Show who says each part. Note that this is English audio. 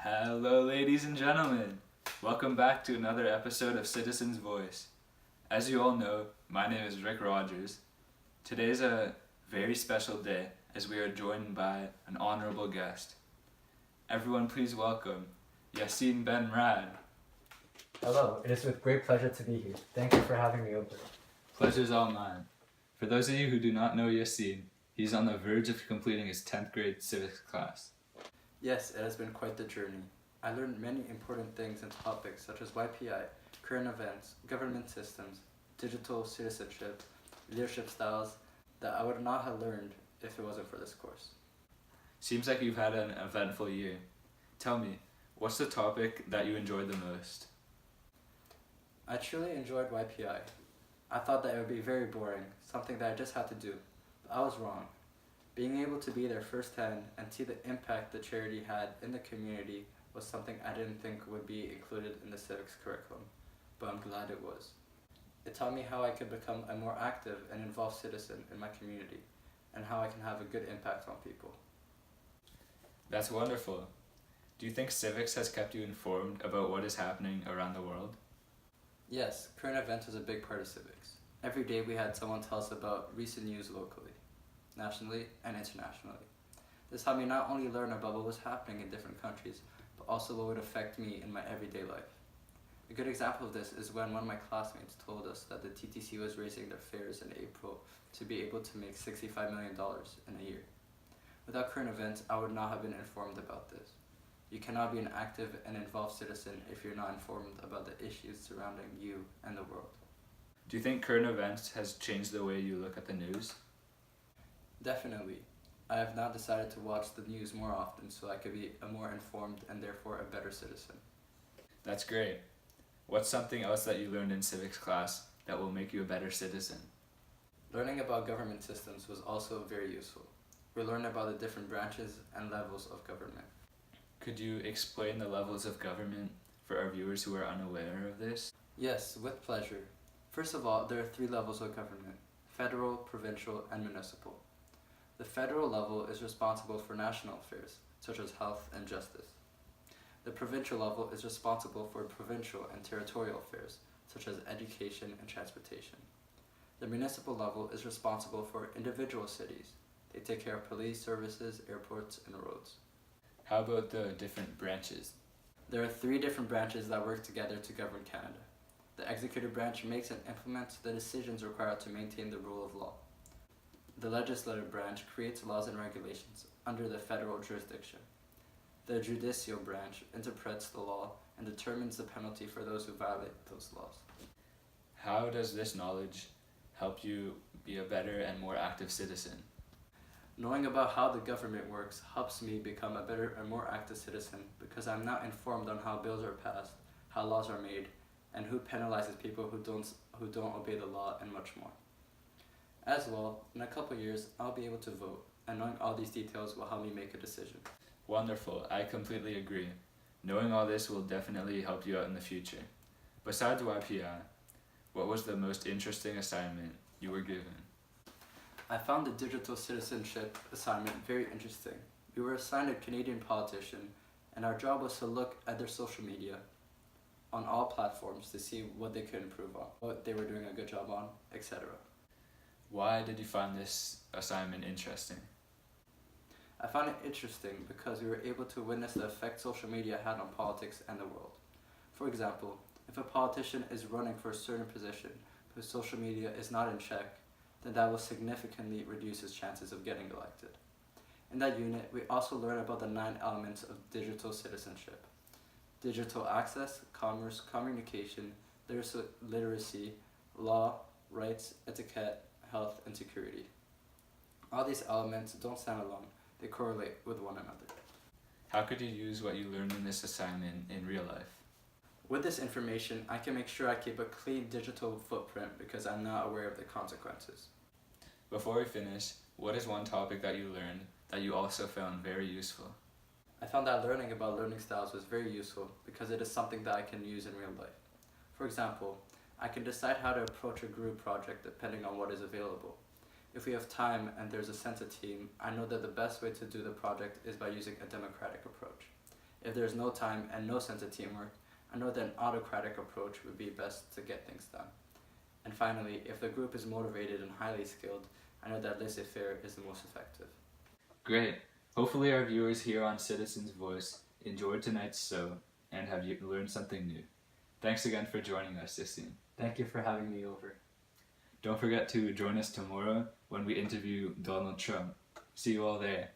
Speaker 1: Hello, ladies and gentlemen. Welcome back to another episode of Citizen's Voice. As you all know, my name is Rick Rogers. Today is a very special day as we are joined by an honorable guest. Everyone please welcome Yasin Ben Rad.
Speaker 2: Hello, it is with great pleasure to be here. Thank you for having me over.
Speaker 1: Pleasure's all mine. For those of you who do not know Yasin, he's on the verge of completing his 10th grade civics class.
Speaker 3: Yes, it has been quite the journey. I learned many important things and topics such as YPI, current events, government systems, digital citizenship, leadership styles that I would not have learned if it wasn't for this course.
Speaker 1: Seems like you've had an eventful year. Tell me, what's the topic that you enjoyed the most?
Speaker 3: I truly enjoyed YPI. I thought that it would be very boring, something that I just had to do, but I was wrong. Being able to be there firsthand and see the impact the charity had in the community was something I didn't think would be included in the civics curriculum, but I'm glad it was. It taught me how I could become a more active and involved citizen in my community, and how I can have a good impact on people.
Speaker 1: That's wonderful. Do you think civics has kept you informed about what is happening around the world?
Speaker 3: Yes, current events was a big part of civics. Every day we had someone tell us about recent news locally, nationally, and internationally. This helped me not only learn about what was happening in different countries, but also what would affect me in my everyday life. A good example of this is when one of my classmates told us that the TTC was raising their fares in April to be able to make $65 million in a year. Without current events, I would not have been informed about this. You cannot be an active and involved citizen if you're not informed about the issues surrounding you and the world.
Speaker 1: Do you think current events has changed the way you look at the news?
Speaker 3: Definitely. I have now decided to watch the news more often so I could be a more informed and therefore a better citizen.
Speaker 1: That's great. What's something else that you learned in civics class that will make you a better citizen?
Speaker 3: Learning about government systems was also very useful. We learned about the different branches and levels of government.
Speaker 1: Could you explain the levels of government for our viewers who are unaware of this?
Speaker 3: Yes, with pleasure. First of all, there are 3 levels of government: federal, provincial, and municipal. The federal level is responsible for national affairs, such as health and justice. The provincial level is responsible for provincial and territorial affairs, such as education and transportation. The municipal level is responsible for individual cities. They take care of police services, airports, and roads.
Speaker 1: How about the different branches?
Speaker 3: There are 3 different branches that work together to govern Canada. The executive branch makes and implements the decisions required to maintain the rule of law. The legislative branch creates laws and regulations under the federal jurisdiction. The judicial branch interprets the law and determines the penalty for those who violate those laws.
Speaker 1: How does this knowledge help you be a better and more active citizen?
Speaker 3: Knowing about how the government works helps me become a better and more active citizen because I'm now informed on how bills are passed, how laws are made, and who penalizes people who don't obey the law, and much more. As well, in a couple years, I'll be able to vote, and knowing all these details will help me make a decision.
Speaker 1: Wonderful, I completely agree. Knowing all this will definitely help you out in the future. Besides YPI, what was the most interesting assignment you were given?
Speaker 3: I found the digital citizenship assignment very interesting. We were assigned a Canadian politician, and our job was to look at their social media on all platforms to see what they could improve on, what they were doing a good job on, etc.
Speaker 1: Why did you find this assignment interesting?
Speaker 3: I found it interesting because we were able to witness the effect social media had on politics and the world. For example, if a politician is running for a certain position but social media is not in check, then that will significantly reduce his chances of getting elected. In that unit, we also learned about the 9 elements of digital citizenship: digital access, commerce, communication, literacy, law, rights, etiquette, health, and security. All these elements don't stand alone, they correlate with one another.
Speaker 1: How could you use what you learned in this assignment in real life?
Speaker 3: With this information, I can make sure I keep a clean digital footprint because I'm not aware of the consequences.
Speaker 1: Before we finish, what is one topic that you learned that you also found very useful?
Speaker 3: I found that learning about learning styles was very useful because it is something that I can use in real life. For example, I can decide how to approach a group project depending on what is available. If we have time and there's a sense of team, I know that the best way to do the project is by using a democratic approach. If there's no time and no sense of teamwork, I know that an autocratic approach would be best to get things done. And finally, if the group is motivated and highly skilled, I know that laissez-faire is the most effective.
Speaker 1: Great. Hopefully our viewers here on Citizens Voice enjoyed tonight's show and have learned something new. Thanks again for joining us, Yasin.
Speaker 2: Thank you for having me over.
Speaker 1: Don't forget to join us tomorrow when we interview Donald Trump. See you all there.